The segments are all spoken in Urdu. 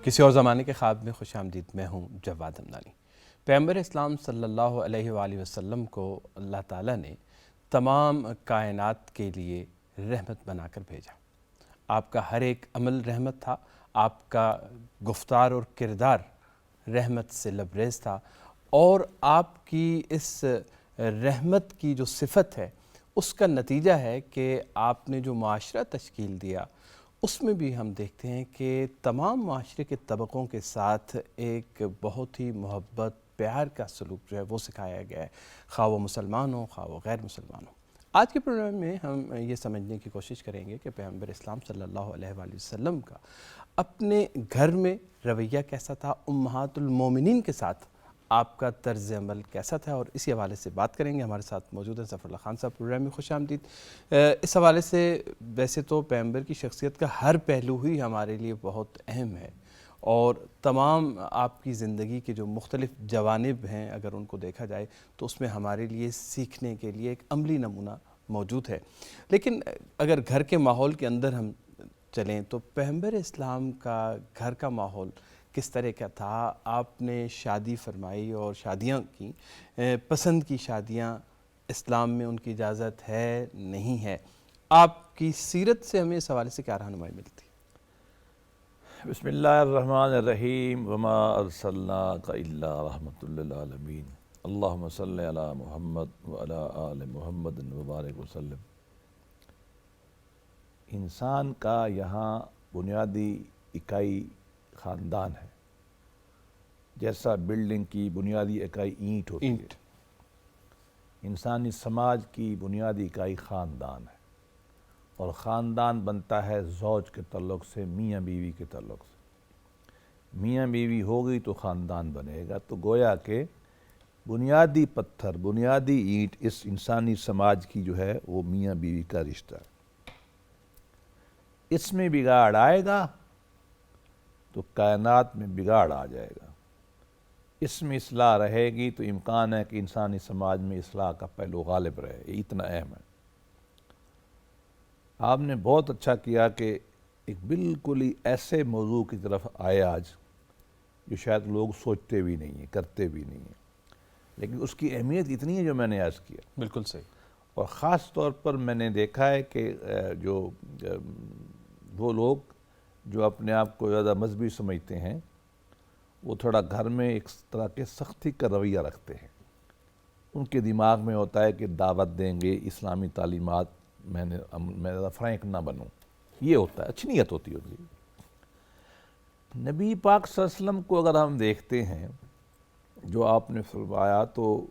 کسی اور زمانے کے خواب میں خوش آمدید، میں ہوں جواد ہمدانی۔ پیغمبر اسلام صلی اللہ علیہ وآلہ وسلم کو اللہ تعالیٰ نے تمام کائنات کے لیے رحمت بنا کر بھیجا۔ آپ کا ہر ایک عمل رحمت تھا، آپ کا گفتار اور کردار رحمت سے لبریز تھا، اور آپ کی اس رحمت کی جو صفت ہے اس کا نتیجہ ہے کہ آپ نے جو معاشرہ تشکیل دیا اس میں بھی ہم دیکھتے ہیں کہ تمام معاشرے کے طبقوں کے ساتھ ایک بہت ہی محبت پیار کا سلوک جو ہے وہ سکھایا گیا ہے، خواہ وہ مسلمان ہوں خواہ وہ غیر مسلمان ہوں۔ آج کے پروگرام میں ہم یہ سمجھنے کی کوشش کریں گے کہ پیغمبر اسلام صلی اللہ علیہ وآلہ وسلم کا اپنے گھر میں رویہ کیسا تھا، امہات المومنین کے ساتھ آپ کا طرز عمل کیسا تھا، اور اسی حوالے سے بات کریں گے۔ ہمارے ساتھ موجود ہیں ظفر اللہ خان صاحب، پروگرام میں خوش آمدید۔ اس حوالے سے ویسے تو پیغمبر کی شخصیت کا ہر پہلو ہی ہمارے لیے بہت اہم ہے، اور تمام آپ کی زندگی کے جو مختلف جوانب ہیں اگر ان کو دیکھا جائے تو اس میں ہمارے لیے سیکھنے کے لیے ایک عملی نمونہ موجود ہے۔ لیکن اگر گھر کے ماحول کے اندر ہم چلیں تو پیغمبر اسلام کا گھر کا ماحول کس طرح کا تھا؟ آپ نے شادی فرمائی اور شادیاں کی، پسند کی شادیاں اسلام میں ان کی اجازت ہے نہیں ہے، آپ کی سیرت سے ہمیں اس حوالے سے کیا رہنمائی ملتی؟ بسم اللہ الرحمن الرحیم، وما ارسلناک الا رحمۃ للعالمین، اللہم صلی علی محمد وعلی آل محمد وبارک وسلم۔ انسان کا یہاں بنیادی اکائی خاندان ہے، جیسا بلڈنگ کی بنیادی اکائی اینٹ ہوتی ہے، انسانی سماج کی بنیادی اکائی خاندان ہے، اور خاندان بنتا ہے زوج کے تعلق سے، میاں بیوی کے تعلق سے۔ میاں بیوی ہوگی تو خاندان بنے گا، تو گویا کہ بنیادی پتھر، بنیادی اینٹ اس انسانی سماج کی جو ہے وہ میاں بیوی کا رشتہ ہے۔ اس میں بگاڑ آئے گا تو کائنات میں بگاڑ آ جائے گا، اس میں اصلاح رہے گی تو امکان ہے کہ انسانی سماج میں اصلاح کا پہلو غالب رہے۔ یہ اتنا اہم ہے۔ آپ نے بہت اچھا کیا کہ ایک بالکل ہی ایسے موضوع کی طرف آئے آج جو شاید لوگ سوچتے بھی نہیں ہیں، کرتے بھی نہیں ہیں، لیکن اس کی اہمیت اتنی ہے جو میں نے عرض کیا۔ بالکل صحیح۔ اور خاص طور پر میں نے دیکھا ہے کہ جو وہ لوگ جو اپنے آپ کو زیادہ مذہبی سمجھتے ہیں وہ تھوڑا گھر میں ایک طرح کے سختی کا رویہ رکھتے ہیں۔ ان کے دماغ میں ہوتا ہے کہ دعوت دیں گے، اسلامی تعلیمات میں زیادہ فرینک نہ بنوں، یہ ہوتا ہے، اچھی نیت ہوتی ہے۔ نبی پاک صلی اللہ علیہ وسلم کو اگر ہم دیکھتے ہیں جو آپ نے فرمایا، تو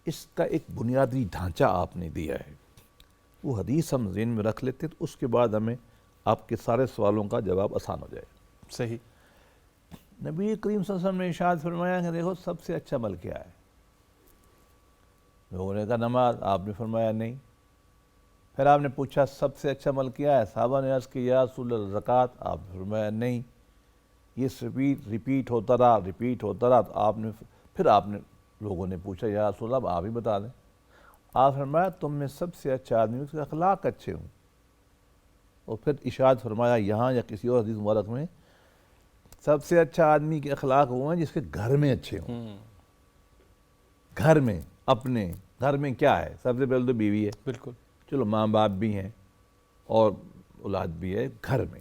اس کا ایک بنیادی ڈھانچہ آپ نے دیا ہے، وہ حدیث ہم ذہن میں رکھ لیتے تو اس کے بعد ہمیں آپ کے سارے سوالوں کا جواب آسان ہو جائے۔ صحیح۔ نبی کریم صلی اللہ علیہ وسلم نے ارشاد فرمایا کہ دیکھو سب سے اچھا عمل کیا ہے؟ لوگوں نے کہا نماز، آپ نے فرمایا نہیں۔ پھر آپ نے پوچھا سب سے اچھا عمل کیا ہے؟ صحابہ نے عرض کیا یا رسول اللہ زکوٰۃ، آپ نے فرمایا نہیں۔ یہ ریپیٹ ہوتا رہا تو پھر آپ نے لوگوں نے پوچھا یا رسول اللہ آپ ہی بتا دیں۔ آپ فرمایا تم میں سب سے اچھا آدمی اس کے اخلاق اچھے ہوں، اور پھر ارشاد فرمایا یہاں یا کسی اور حدیث مبارک میں سب سے اچھا آدمی کے اخلاق وہ ہیں جس کے گھر میں اچھے ہوں۔ گھر میں، اپنے گھر میں کیا ہے؟ سب سے پہلے تو بیوی ہے، بالکل، چلو ماں باپ بھی ہیں اور اولاد بھی ہے، گھر میں۔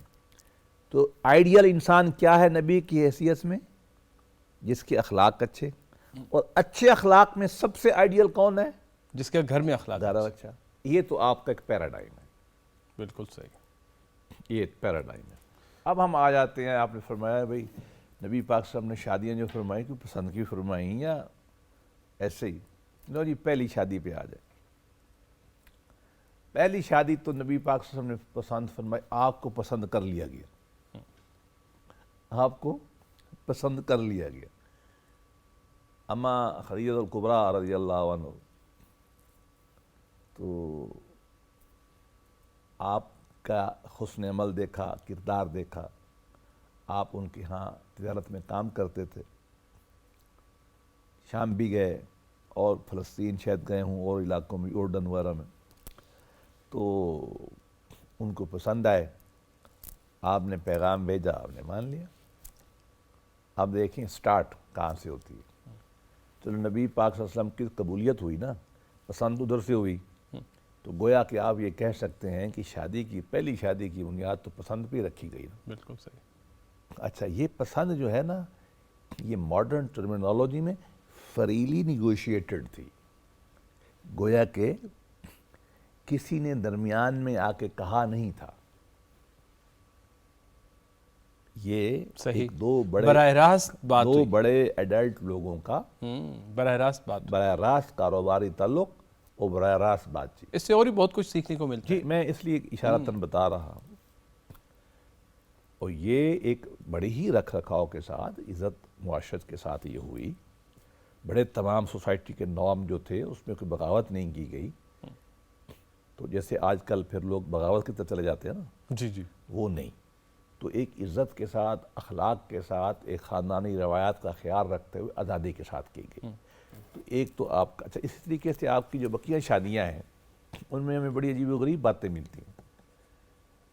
تو آئیڈیل انسان کیا ہے نبی کی حیثیت میں؟ جس کے اخلاق اچھے، اور اچھے اخلاق میں سب سے آئیڈیل کون ہے؟ جس کے گھر میں اخلاق گھر اچھا۔ یہ تو آپ کا ایک پیراڈائم ہے۔ بالکل صحیح۔ یہ ایک پیراڈائم ہے۔ اب ہم آ جاتے ہیں، آپ نے فرمایا بھئی نبی پاک صاحب نے شادیاں جو فرمائی کہ پسند کی فرمائیں یا ایسے ہی؟ لو جی پہلی شادی پہ آ جائے۔ پہلی شادی تو نبی پاک صلی اللہ علیہ وسلم نے پسند فرمائی، آپ کو پسند کر لیا گیا، آپ کو پسند کر لیا گیا۔ اما خدیجہ الکبریٰ رضی اللہ عنہ، تو آپ کا حسن عمل دیکھا، کردار دیکھا، آپ ان کے ہاں تجارت میں کام کرتے تھے، شام بھی گئے اور فلسطین شاید گئے ہوں اور علاقوں میں، اردن وغیرہ میں، تو ان کو پسند آئے، آپ نے پیغام بھیجا، آپ نے مان لیا۔ آپ دیکھیں سٹارٹ کہاں سے ہوتی ہے. چلو نبی پاک صلی اللہ علیہ وسلم کی قبولیت ہوئی نا, پسند ادھر سے ہوئی, تو گویا کہ آپ یہ کہہ سکتے ہیں کہ پہلی شادی کی بنیاد تو پسند پہ رکھی گئی نا. بالکل صحیح. اچھا, یہ پسند جو ہے نا, یہ ماڈرن ٹرمینالوجی میں فریلی نیگوشیٹڈ تھی. گویا کہ کسی نے درمیان میں آ کے کہا نہیں تھا. یہ صحیح, دو براہ راست بات ہوئی, بڑے ایڈلٹ لوگوں کا براہ راست بات, براہ راست کاروباری تعلق اور براہ راست بات چیت. اس سے اور بھی بہت کچھ سیکھنے کو ملتا ہے. جی, میں اس لیے اشارتاً بتا رہا ہوں. اور یہ ایک بڑی ہی رکھ رکھاؤ کے ساتھ, عزت معاشرت کے ساتھ یہ ہوئی. بڑے تمام سوسائٹی کے نارم جو تھے اس میں کوئی بغاوت نہیں کی گئی. تو جیسے آج کل پھر لوگ بغاوت کی طرف چلے جاتے ہیں نا, جی جی, وہ نہیں. تو ایک عزت کے ساتھ, اخلاق کے ساتھ, ایک خاندانی روایات کا خیال رکھتے ہوئے آزادی کے ساتھ کی گئی. تو ایک تو آپ کا, اچھا, اسی طریقے سے آپ کی جو بقیہ شادیاں ہیں ان میں ہمیں بڑی عجیب و غریب باتیں ملتی ہیں.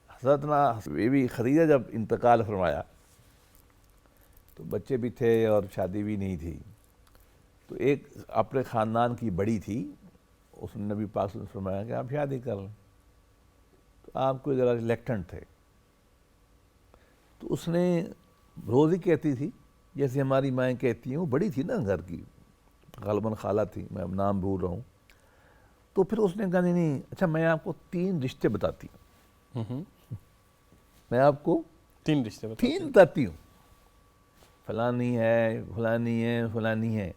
حضرتنا بی بی خدیجہ جب انتقال فرمایا تو بچے بھی تھے اور شادی بھی نہیں تھی. تو ایک اپنے خاندان کی بڑی تھی, اس نے نبی پاک صلی اللہ علیہ وسلم فرمایا کہ آپ شادی کر لیں. تو آپ کو ذرا ریلیکٹنٹ تھے. تو اس نے روز ہی کہتی تھی جیسے ہماری مائیں کہتی ہیں, وہ بڑی تھی نا گھر کی, غالباً خالہ تھی, میں اب نام بھول رہا ہوں. تو پھر اس نے کہا نہیں, اچھا میں آپ کو 3 رشتے بتاتی ہوں. میں آپ کو 3 رشتے بتاتی ہوں, فلانی ہے, فلانی ہے, فلانی ہے.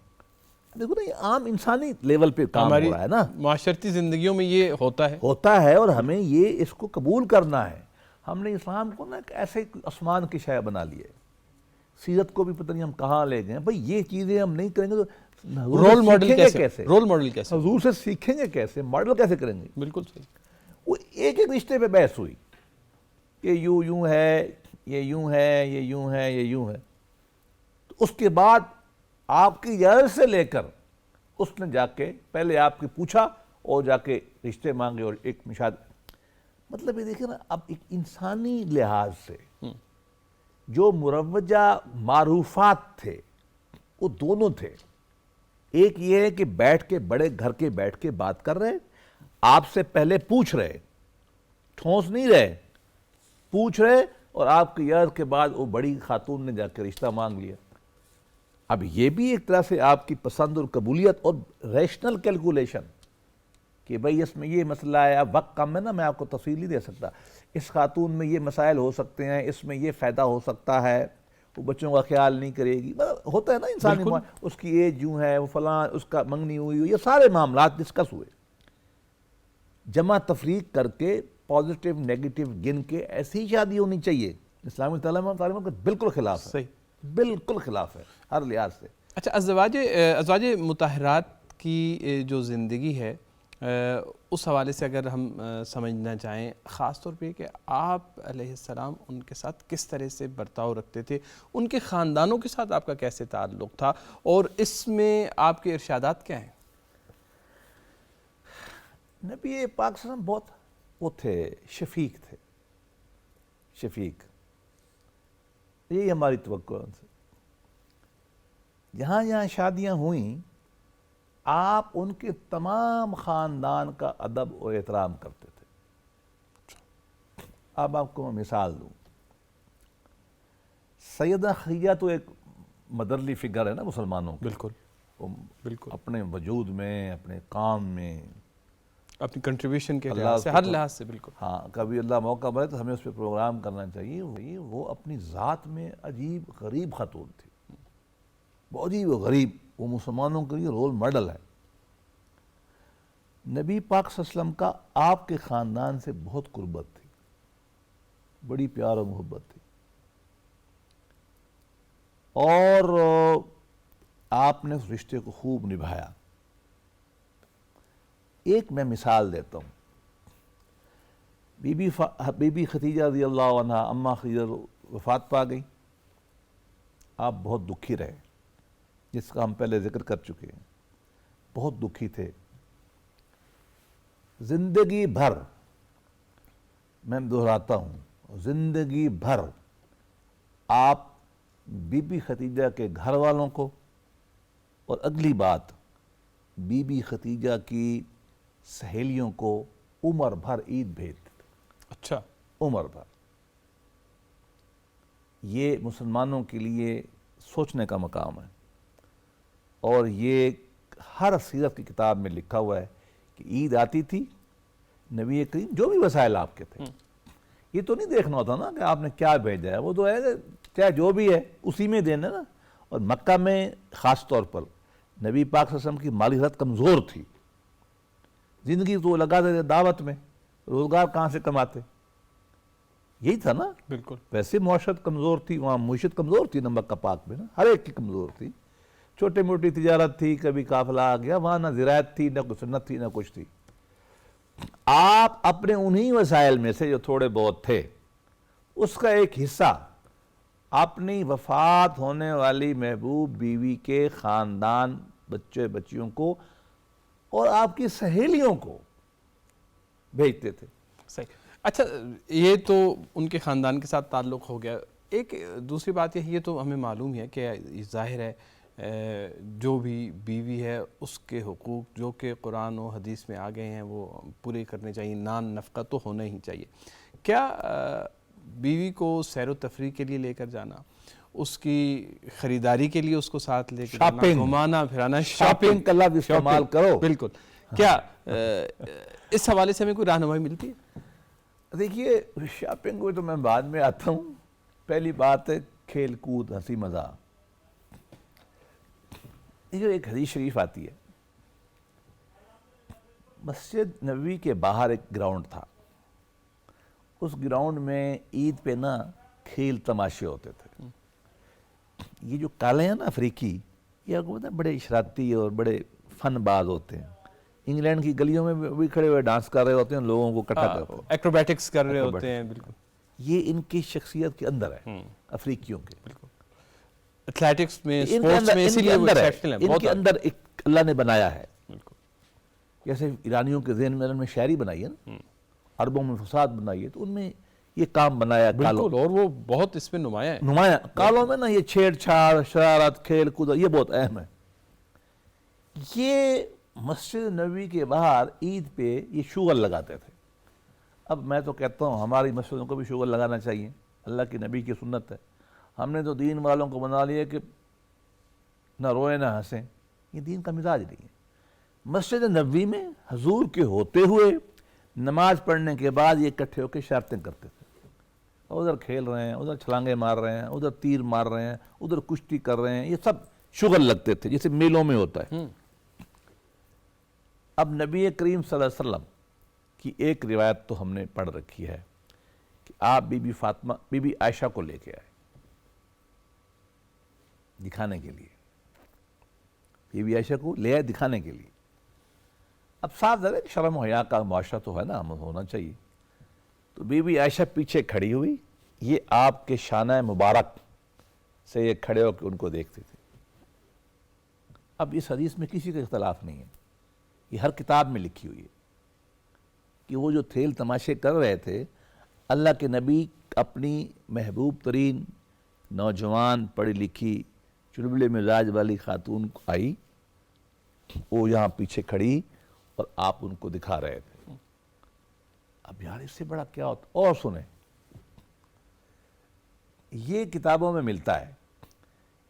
دیکھو نا, یہ عام انسانی لیول پہ کام ہو رہا ہے نا, معاشرتی زندگیوں میں یہ ہوتا ہے اور ہمیں یہ اس کو قبول کرنا ہے. ہم نے اسلام کو نا ایک ایسے آسمان کی شے بنا لی ہے. سیرت کو بھی پتہ نہیں ہم کہاں لے گئے. بھئی یہ چیزیں ہم نہیں کریں گے تو رول ماڈل کیسے, حضور سے سیکھیں گے کیسے, ماڈل کیسے کریں گے. بالکل صحیح. وہ ایک ایک رشتے پہ بحث ہوئی کہ یوں ہے, یہ یوں ہے, یہ یوں ہے, یہ یوں ہے. تو اس کے بعد آپ کی اجازت سے لے کر اس نے جا کے پہلے آپ کی پوچھا اور جا کے رشتے مانگے اور ایک مشاہد. مطلب یہ دیکھیں نا, اب ایک انسانی لحاظ سے جو مروجہ معروفات تھے وہ دونوں تھے. ایک یہ ہے کہ بیٹھ کے بڑے گھر کے بیٹھ کے بات کر رہے, آپ سے پہلے پوچھ رہے, ٹھونس نہیں رہے, پوچھ رہے, اور آپ کی عرض کے بعد وہ بڑی خاتون نے جا کے رشتہ مانگ لیا. اب یہ بھی ایک طرح سے آپ کی پسند اور قبولیت اور ریشنل کیلکولیشن کہ بھئی اس میں یہ مسئلہ ہے, اب وقت کم ہے نا, میں آپ کو تفصیل نہیں دے سکتا. اس خاتون میں یہ مسائل ہو سکتے ہیں, اس میں یہ فائدہ ہو سکتا ہے, وہ بچوں کا خیال نہیں کرے گی. ہوتا ہے نا انسانی, اس کی ایج یوں ہے, وہ فلاں, اس کا منگنی ہوئی, یہ سارے معاملات ڈسکس ہوئے. جمع تفریق کر کے پازیٹیو نیگیٹو گن کے ایسی شادی ہونی چاہیے. اسلامی تعلیمات کا بالکل خلاف ہے. صحیح, بالکل خلاف ہے ہر لحاظ سے. اچھا, ازواج مطہرات کی جو زندگی ہے اس حوالے سے اگر ہم سمجھنا چاہیں, خاص طور پہ کہ آپ علیہ السلام ان کے ساتھ کس طرح سے برتاؤ رکھتے تھے, ان کے خاندانوں کے ساتھ آپ کا کیسے تعلق تھا, اور اس میں آپ کے ارشادات کیا ہیں؟ نبی پاک صلی اللہ علیہ وسلم بہت وہ تھے, شفیق تھے. شفیق, یہی ہماری توقع ان سے. جہاں جہاں شادیاں ہوئیں آپ ان کے تمام خاندان کا ادب و احترام کرتے تھے. اب آپ کو میں مثال دوں, سیدہ خدیجہ تو ایک مدرلی فگر ہے نا مسلمانوں کی. بالکل, اپنے وجود میں, اپنے کام میں, اپنی کنٹریبیوشن کے لحاظ سے, ہر لحاظ سے. بالکل. ہاں, کبھی اللہ موقع بڑھے تو ہمیں اس پہ پروگرام کرنا چاہیے. وہ اپنی ذات میں عجیب غریب خاتون تھی, بہت عجیب و غریب. وہ مسلمانوں کے لیے رول ماڈل ہے. نبی پاک صلی اللہ علیہ وسلم کا آپ کے خاندان سے بہت قربت تھی, بڑی پیار و محبت تھی, اور آپ نے اس رشتے کو خوب نبھایا. ایک میں مثال دیتا ہوں. بی بی خدیجہ رضی اللہ عنہ, اماں خدیجہ وفات پا گئی. آپ بہت دکھی رہے, جس کا ہم پہلے ذکر کر چکے ہیں. بہت دکھی تھے زندگی بھر. میں دہراتا ہوں, زندگی بھر آپ بی بی خدیجہ کے گھر والوں کو، اور اگلی بات بی بی خدیجہ کی سہیلیوں کو عمر بھر عید بھیجتے تھے، اچھا، عمر بھر۔ یہ مسلمانوں کے لیے سوچنے کا مقام ہے، اور یہ ہر سیرت کی کتاب میں لکھا ہوا ہے کہ عید آتی تھی، نبی کریم جو بھی وسائل آپ کے تھے، یہ تو نہیں دیکھنا ہوتا نا کہ آپ نے کیا بھیجا ہے، وہ تو ہے چاہے جو بھی ہے اسی میں دینا نا۔ اور مکہ میں خاص طور پر نبی پاک صلی اللہ علیہ وسلم کی مالی حالت کمزور تھی، زندگی تو وہ لگاتے تھے دعوت میں، روزگار کہاں سے کماتے، یہی تھا نا۔ بالکل، ویسے معاشرت کمزور تھی، وہاں معیشت کمزور تھی، مکہ پاک میں نا ہر ایک کی کمزور تھی، چھوٹی موٹی تجارت تھی، کبھی قافلہ آ گیا، وہاں نہ زراعت تھی، نہ کوئی صنعت تھی، نہ کچھ تھی۔ آپ اپنے انہی وسائل میں سے جو تھوڑے بہت تھے، اس کا ایک حصہ اپنی وفات ہونے والی محبوب بیوی کے خاندان، بچے بچیوں کو اور آپ کی سہیلیوں کو بھیجتے تھے۔ صحیح۔ اچھا، یہ تو ان کے خاندان کے ساتھ تعلق ہو گیا۔ ایک دوسری بات یہ تو ہمیں معلوم ہے کہ ظاہر ہے جو بھی بیوی ہے اس کے حقوق جو کہ قرآن و حدیث میں آ گئے ہیں وہ پورے کرنے چاہیے، نان نفقہ تو ہونا ہی چاہیے۔ کیا بیوی کو سیر و تفریح کے لیے لے کر جانا، اس کی خریداری کے لیے اس کو ساتھ لے کے جانا، گھمانا پھرانا، شاپنگ کا لفظ استعمال کرو، بالکل، کیا اس حوالے سے ہمیں کوئی رہنمائی ملتی ہے؟ دیکھیے شاپنگ کو تو میں بعد میں آتا ہوں، پہلی بات ہے کھیل کود، ہنسی مذاق۔ یہ جو ایک حدیث شریف آتی ہے، مسجد نبوی کے باہر ایک گراؤنڈ تھا، اس گراؤنڈ میں عید پہ نا کھیل تماشے ہوتے تھے۔ یہ جو کالے ہیں نا افریقی، یہ آپ کو پتہ ہے بڑے شرارتی اور بڑے فن باز ہوتے ہیں، انگلینڈ کی گلیوں میں بھی کھڑے ہوئے ڈانس کر رہے ہوتے ہیں، لوگوں کو اکٹھا کرتے ہیں، ایکروبیٹکس کر رہے ہوتے ہیں، بالکل۔ یہ ان کی شخصیت کے اندر ہے، افریقیوں کے، بالکل، ایتھلیٹکس میں، ان کے اسپورٹس اندر میں، اسی لیے وہ ایکسیپشنل ہیں، ان بہت کے اندر ایک اللہ نے بنایا ہے۔ بالکل، جیسے ایرانیوں کے ذہن میں انہوں نے شاعری بنائی ہے نا، عربوں میں فساد بنائی ہے، تو ان میں یہ کام بنایا کالوں، بالکل، اور وہ بہت اس میں نمایاں ہے۔ نمایاں کالوں میں نا یہ چھیڑ چھاڑ، شرارت، کھیل کود، یہ بہت اہم ہے۔ یہ مسجد نبوی کے باہر عید پہ یہ شغل لگاتے تھے۔ اب میں تو کہتا ہوں ہماری مسجدوں کو بھی شغل لگانا چاہیے، اللہ کی نبی کی سنت ہے۔ ہم نے تو دین والوں کو بنا لیا کہ نہ روئیں نہ ہنسیں، یہ دین کا مزاج نہیں ہے۔ مسجد نبوی میں حضور کے ہوتے ہوئے نماز پڑھنے کے بعد یہ اکٹھے ہو کے شرارتیں کرتے تھے، ادھر کھیل رہے ہیں، ادھر چھلانگے مار رہے ہیں، ادھر تیر مار رہے ہیں، ادھر کشتی کر رہے ہیں، یہ سب شغل لگتے تھے جیسے میلوں میں ہوتا ہے۔ اب نبی کریم صلی اللہ علیہ وسلم کی ایک روایت تو ہم نے پڑھ رکھی ہے کہ آپ بی بی فاطمہ، بی بی عائشہ کو لے کے آئے دکھانے کے لیے، بی بی عائشہ کو لے آئے دکھانے کے لیے۔ اب صاف ظاہر ہے کہ شرم و حیا کا معاشرہ تو ہے نا، ہم ہونا چاہیے۔ تو بی بی عائشہ پیچھے کھڑی ہوئی، یہ آپ کے شانہ مبارک سے یہ کھڑے ہو کے ان کو دیکھتے تھے۔ اب اس حدیث میں کسی کا اختلاف نہیں ہے، یہ ہر کتاب میں لکھی ہوئی ہے کہ وہ جو کھیل تماشے کر رہے تھے، اللہ کے نبی اپنی محبوب ترین نوجوان پڑھی لکھی چلبلے مزاج والی خاتون آئی، وہ یہاں پیچھے کھڑی اور آپ ان کو دکھا رہے تھے۔ اب یار اس سے بڑا کیا ہوتا؟ اور سنیں، یہ کتابوں میں ملتا ہے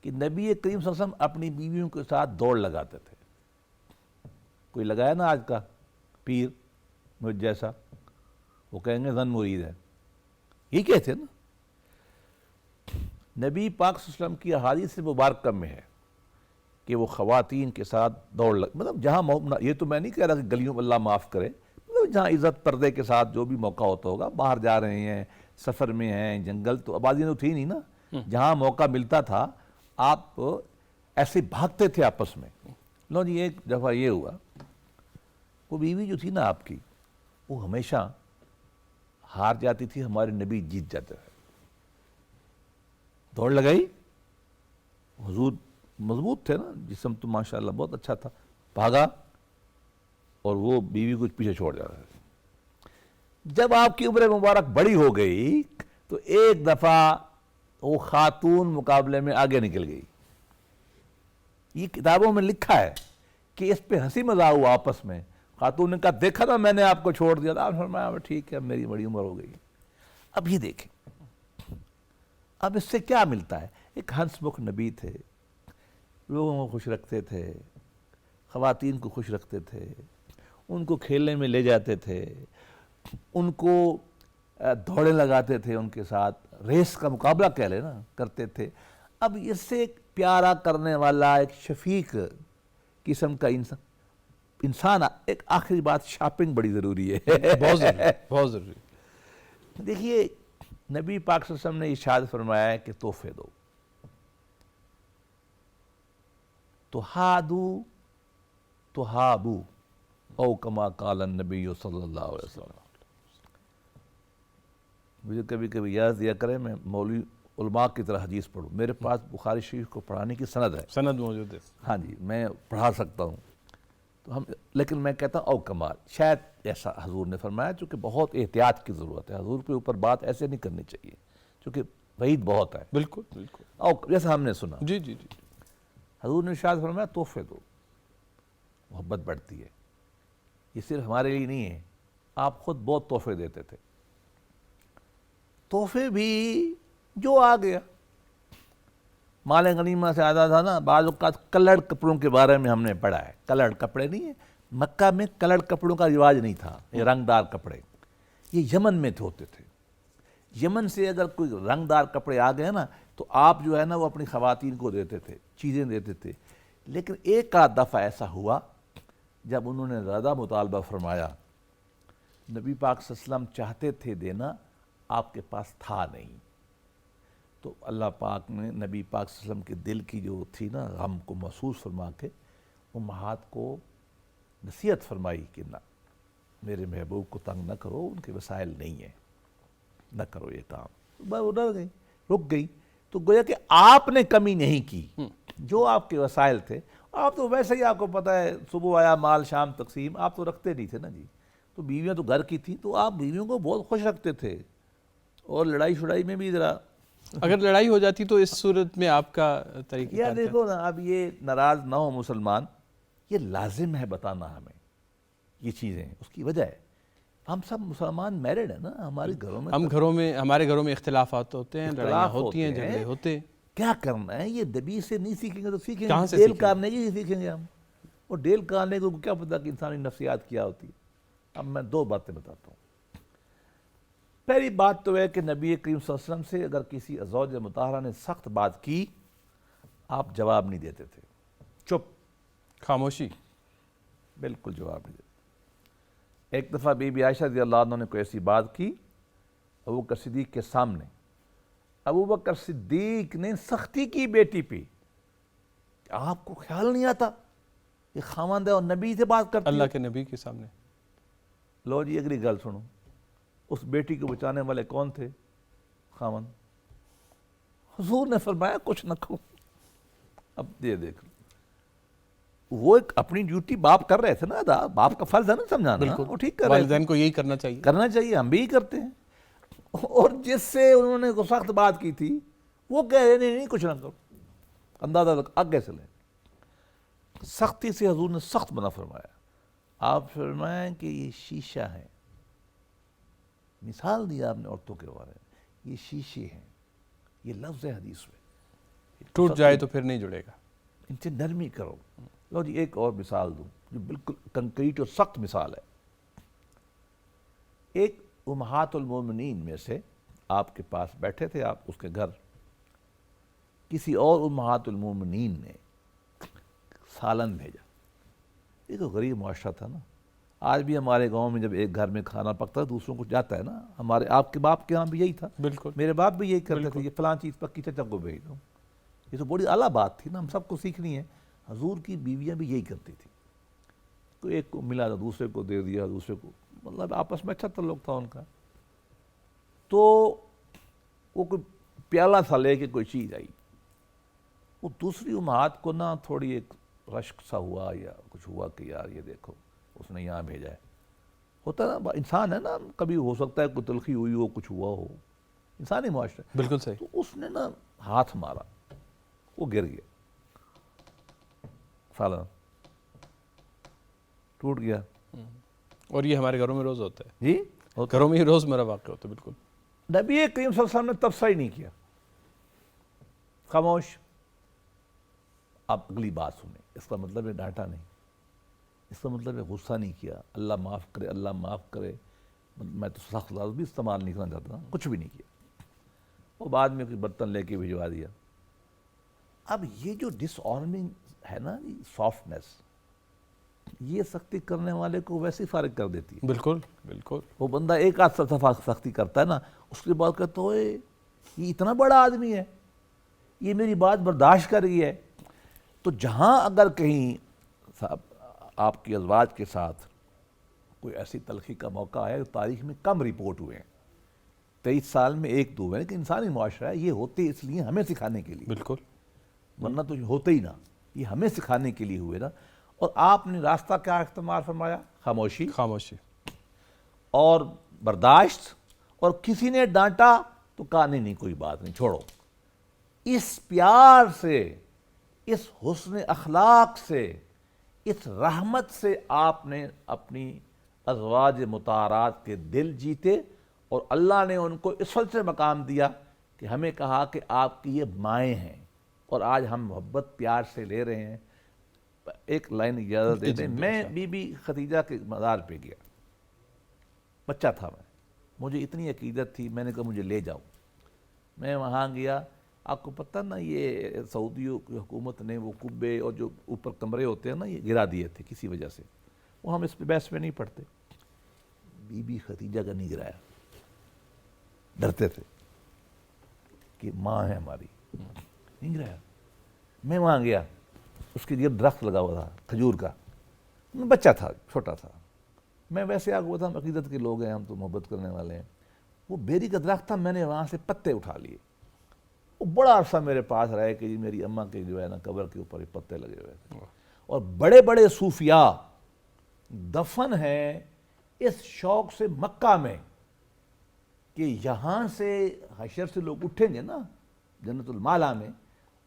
کہ نبی کریم صلی اللہ علیہ وسلم اپنی بیویوں کے ساتھ دوڑ لگاتے تھے۔ کوئی لگایا نا آج کا پیر مجھ جیسا، وہ کہیں گے زن مرید ہے، یہ کہتے ہیں نا۔ نبی پاک صلی اللہ علیہ وسلم کی احادیث مبارکہ میں ہے کہ وہ خواتین کے ساتھ دوڑ مطلب جہاں یہ تو میں نہیں کہہ رہا کہ گلیوں میں اللہ معاف کرے، مطلب جہاں عزت پردے کے ساتھ جو بھی موقع ہوتا ہوگا، باہر جا رہے ہیں، سفر میں ہیں، جنگل تو آبادیاں تو تھی نہیں نا، جہاں موقع ملتا تھا آپ ایسے بھاگتے تھے آپس میں۔ لو جی ایک دفعہ یہ ہوا، وہ بیوی جو تھی نا آپ کی، وہ ہمیشہ ہار جاتی تھی، ہمارے نبی جیت جاتے تھے۔ دوڑ لگائی، حضور مضبوط تھے نا، جسم تو ماشاءاللہ بہت اچھا تھا، بھاگا اور وہ بیوی کو پیچھے چھوڑ جاتا تھا۔ جب آپ کی عمر مبارک بڑی ہو گئی تو ایک دفعہ وہ خاتون مقابلے میں آگے نکل گئی. یہ کتابوں میں لکھا ہے کہ اس پہ ہنسی مذاق ہوا آپس میں. خاتون نے کہا دیکھا تھا میں نے آپ کو چھوڑ دیا تھا. آپ نے فرمایا ٹھیک ہے میری بڑی عمر ہو گئی. اب یہ دیکھیں اب اس سے کیا ملتا ہے. ایک ہنس مکھ نبی تھے, لوگوں کو خوش رکھتے تھے, خواتین کو خوش رکھتے تھے, ان کو کھیلنے میں لے جاتے تھے, ان کو دوڑیں لگاتے تھے, ان کے ساتھ ریس کا مقابلہ کہہ لیں نا کرتے تھے. اب اس سے ایک پیارا کرنے والا ایک شفیق قسم کا انسان. ایک آخری بات, شاپنگ بڑی ضروری ہے. بہت ضروری, بہت ضروری. دیکھیے نبی پاک صلی اللہ علیہ وسلم نے ارشاد فرمایا ہے کہ تحفے دو. تحادو تحابو او کما قال النبی صلی اللہ علیہ وسلم. مجھے کبھی کبھی یاد دیا کریں, میں مولوی علماء کی طرح حدیث پڑھوں. میرے پاس بخاری شریف کو پڑھانے کی سند ہے, سند موجود ہے. ہاں جی میں پڑھا سکتا ہوں. تو لیکن میں کہتا ہوں او کمال, شاید ایسا حضور نے فرمایا, چونکہ بہت احتیاط کی ضرورت ہے. حضور کے اوپر بات ایسے نہیں کرنی چاہیے چونکہ وعید بہت ہے. بالکل بالکل. او جیسا ہم نے سنا, جی جی جی. حضور نے ارشاد فرمایا تحفے دو, محبت بڑھتی ہے. یہ صرف ہمارے لیے نہیں ہے, آپ خود بہت تحفے دیتے تھے. تحفے بھی جو آ گیا, مال غنیمہ سے آتا تھا نا. بعض اوقات کلرڈ کپڑوں کے بارے میں ہم نے پڑھا ہے. کلرڈ کپڑے نہیں ہیں, مکہ میں کلرڈ کپڑوں کا رواج نہیں تھا. یہ رنگ دار کپڑے یہ یمن میں ہوتے تھے. یمن سے اگر کوئی رنگ دار کپڑے آ گئے نا تو آپ جو ہے نا وہ اپنی خواتین کو دیتے تھے, چیزیں دیتے تھے. لیکن ایک آدھ دفعہ ایسا ہوا جب انہوں نے زیادہ مطالبہ فرمایا, نبی پاک صلی اللہ علیہ وسلم چاہتے تھے دینا, آپ کے پاس تھا نہیں. تو اللہ پاک نے نبی پاک صلی اللہ علیہ وسلم کے دل کی جو تھی نا غم کو محسوس فرما کے امہات کو نصیحت فرمائی کہ نہ, میرے محبوب کو تنگ نہ کرو, ان کے وسائل نہیں ہیں, نہ کرو یہ کام. وہ ڈر گئی, رک گئی. تو گویا کہ آپ نے کمی نہیں کی, جو آپ کے وسائل تھے. آپ تو ویسے ہی آپ کو پتہ ہے صبح آیا مال شام تقسیم, آپ تو رکھتے نہیں تھے نا جی. تو بیویاں تو گھر کی تھیں, تو آپ بیویوں کو بہت خوش رکھتے تھے. اور لڑائی شڑائی میں بھی ذرا, اگر لڑائی ہو جاتی تو اس صورت میں آپ کا طریقہ یا دیکھو نا, اب یہ ناراض نہ ہو مسلمان, یہ لازم ہے بتانا ہمیں یہ چیزیں. اس کی وجہ ہے ہم سب مسلمان میرڈ ہیں نا, ہمارے گھروں میں ہمارے گھروں میں اختلافات ہوتے ہیں, لڑائیاں ہوتی ہیں, جھگڑے ہوتے ہیں. کیا کرنا ہے, یہ نبی سے نہیں سیکھیں گے تو سیکھیں کہاں گے, سے ڈیل سیکھیں گے؟ کارنے کی سیکھیں گے ہم. اور ڈیل کارنے کو کیا پتا کہ انسانی نفسیات کیا ہوتی ہے. اب میں دو باتیں بتاتا ہوں. پہلی بات تو ہے کہ نبی کریم صلی اللہ علیہ وسلم سے اگر کسی زوج مطہرہ نے سخت بات کی, آپ جواب نہیں دیتے تھے, چپ, خاموشی. بالکل جواب نہیں دیتے. ایک دفعہ بی بی عائشہ رضی اللہ عنہ نے کوئی ایسی بات کی ابو بکر صدیق کے سامنے. ابو بکر صدیق نے سختی کی بیٹی پہ. آپ کو خیال نہیں آتا یہ خاوند ہے اور نبی سے بات کرتی ہے. اللہ کے نبی کے سامنے. لو جی اگلی گل سنو, اس بیٹی کو بچانے والے کون تھے؟ خاوند. حضور نے فرمایا کچھ نہ کہو. اب یہ دیکھ, وہ ایک اپنی ڈیوٹی باپ کر رہے تھے نا ادا, باپ کا فرض ہے نا سمجھانا, وہ ٹھیک کر رہے تھے. والدین کو یہی کرنا چاہیے, کرنا چاہیے, ہم بھی ہی کرتے ہیں. اور جس سے انہوں نے سخت بات کی تھی وہ کہہ رہے نہیں کچھ نہ کرو. اندازہ آگے سے لیں. سختی سے حضور نے سخت منع فرمایا. آپ فرمائیں کہ یہ شیشہ ہے, مثال دیا آپ نے عورتوں کے بارے میں, یہ شیشے ہیں. یہ لفظ ہے حدیث میں, ٹوٹ جائے تو پھر نہیں جڑے گا, ان سے نرمی کرو. لو جی ایک اور مثال دوں جو بالکل کنکریٹ اور سخت مثال ہے. ایک امہات المومنین میں سے آپ کے پاس بیٹھے تھے, آپ اس کے گھر, کسی اور امہات المومنین نے سالن بھیجا. یہ تو غریب معاشرہ تھا نا. آج بھی ہمارے گاؤں میں جب ایک گھر میں کھانا پکتا ہے دوسروں کو جاتا ہے نا. ہمارے آپ کے باپ کے ہاں بھی یہی تھا, بالکل. میرے باپ بھی یہی کرتے تھے, یہ فلاں چیز پکی چچا کو بھیج دو. یہ تو بڑی اعلیٰ بات تھی نا, ہم سب کو سیکھنی ہے. حضور کی بیویاں بھی یہی کرتی تھی. تو ایک کو ملا تو دوسرے کو دے دیا, دوسرے کو, مطلب آپس میں اچھا تعلق تھا ان کا. تو وہ کوئی پیالہ سا لے کے کوئی چیز آئی, وہ دوسری امہات کو نا تھوڑی ایک رشک سا ہوا یا کچھ ہوا کہ یار یہ دیکھو اس نے یہاں بھیجا ہے. ہوتا نا, انسان ہے نا, کبھی ہو سکتا ہے کوئی تلخی ہوئی ہو, کچھ ہوا ہو. انسانی معاشرہ. بالکل صحیح. تو اس نے نا ہاتھ مارا, وہ گر گیا, سالن ٹوٹ گیا. اور یہ ہمارے گھروں میں روز ہوتا ہے. جی گھروں میں ہی روز میرا واقع ہوتا ہے. بالکل. نبی کریم صلی اللہ علیہ وسلم نے تبصرہ ہی نہیں کیا, خاموش. اب اگلی بات سنیں, اس کا مطلب ہے ڈانٹا نہیں, اس کا مطلب ہے غصہ نہیں کیا, اللہ معاف کرے, اللہ معاف کرے, میں تو سخت لفظ بھی استعمال نہیں کرنا چاہتا, کچھ بھی نہیں کیا. وہ بعد میں کوئی برتن لے کے بھجوا دیا. اب یہ جو ڈس آنرنگ ہے نا, سافٹنس, یہ سختی کرنے والے کو ویسے ہی فارغ کر دیتی ہے. بالکل بالکل. وہ بندہ ایک آدھ دفعہ سختی کرتا ہے نا, اس کے بعد کہتا ہے یہ اتنا بڑا آدمی ہے, یہ میری بات برداشت کر رہی ہے. تو جہاں اگر کہیں آپ کی ازواج کے ساتھ کوئی ایسی تلخی کا موقع آیا, تاریخ میں کم رپورٹ ہوئے ہیں, 23 سال میں 1-2 ہوئے, لیکن انسانی معاشرہ ہے, یہ ہوتے اس لیے ہمیں سکھانے کے لیے, بالکل. ورنہ تو ہوتے ہی نہ, یہ ہمیں سکھانے کے لیے ہوئے نا. اور آپ نے راستہ کیا استعمال فرمایا؟ خاموشی, خاموشی اور برداشت. اور کسی نے ڈانٹا تو کہا نہیں کوئی بات نہیں, چھوڑو. اس پیار سے, اس حسن اخلاق سے, اس رحمت سے آپ نے اپنی ازواج مطہرات کے دل جیتے, اور اللہ نے ان کو اس وجہ سے مقام دیا کہ ہمیں کہا کہ آپ کی یہ مائیں ہیں, اور آج ہم محبت پیار سے لے رہے ہیں. ایک لائن اجازت دے دیں, میں بی بی خدیجہ کے مزار پہ گیا, بچہ تھا میں, مجھے اتنی عقیدت تھی, میں نے کہا مجھے لے جاؤ. میں وہاں گیا, آپ کو پتہ نا یہ سعودیوں کی حکومت نے وہ قبے اور جو اوپر کمرے ہوتے ہیں نا, یہ گرا دیے تھے کسی وجہ سے. وہ ہم اس پہ بحث میں نہیں پڑھتے. بی بی خدیجہ کا نہیں گرایا, ڈرتے تھے کہ ماں ہے ہماری, نہیں گرایا. میں وہاں گیا, اس کے گرد درخت لگا ہوا تھا کھجور کا, بچہ تھا, چھوٹا تھا. میں ویسے آگے ہوا تھا, ہم عقیدت کے لوگ ہیں, ہم تو محبت کرنے والے ہیں. وہ بیری کا درخت تھا, میں نے وہاں سے پتے اٹھا لیے. وہ بڑا عرصہ میرے پاس رہے کہ جی میری اماں کے جو ہے نا قبر کے اوپر پتے لگے ہوئے تھے. اور بڑے بڑے صوفیاء دفن ہیں اس شوق سے مکہ میں کہ یہاں سے حشر سے لوگ اٹھیں گے نا جنت المالا میں,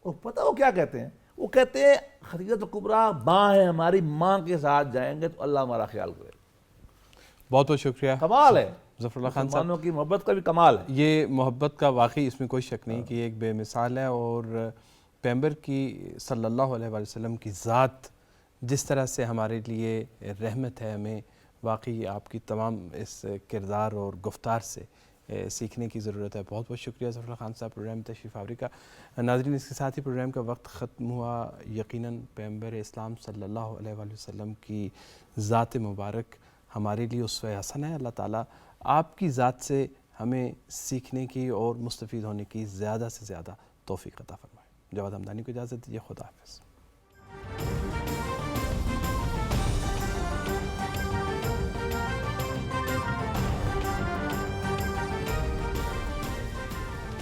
اور پتہ وہ کیا کہتے ہیں؟ وہ کہتے ہیں خدیجہ کبریٰ ماں ہے ہماری, ماں کے ساتھ جائیں گے تو اللہ ہمارا خیال کرے. بہت بہت شکریہ. کمال ہے ظفر اللہ خان صاحب, مسلمانوں کی محبت کا بھی کمال ہے. یہ محبت کا واقعی اس میں کوئی شک نہیں کہ یہ ایک بے مثال ہے. اور پیغمبر کی صلی اللہ علیہ وآلہ وسلم کی ذات جس طرح سے ہمارے لیے رحمت ہے, ہمیں واقعی آپ کی تمام اس کردار اور گفتار سے سیکھنے کی ضرورت ہے. بہت بہت شکریہ ظفر اللہ خان صاحب پروگرام تشریف آوری کا. ناظرین, اس کے ساتھ ہی پروگرام کا وقت ختم ہوا. یقیناً پیغمبر اسلام صلی اللہ علیہ وآلہ وسلم کی ذات مبارک ہمارے لیے اسوہ حسن ہے. اللہ تعالیٰ آپ کی ذات سے ہمیں سیکھنے کی اور مستفید ہونے کی زیادہ سے زیادہ توفیق عطا فرمائے. جواد ہمدانی کو اجازت دیجیے. خدا حافظ.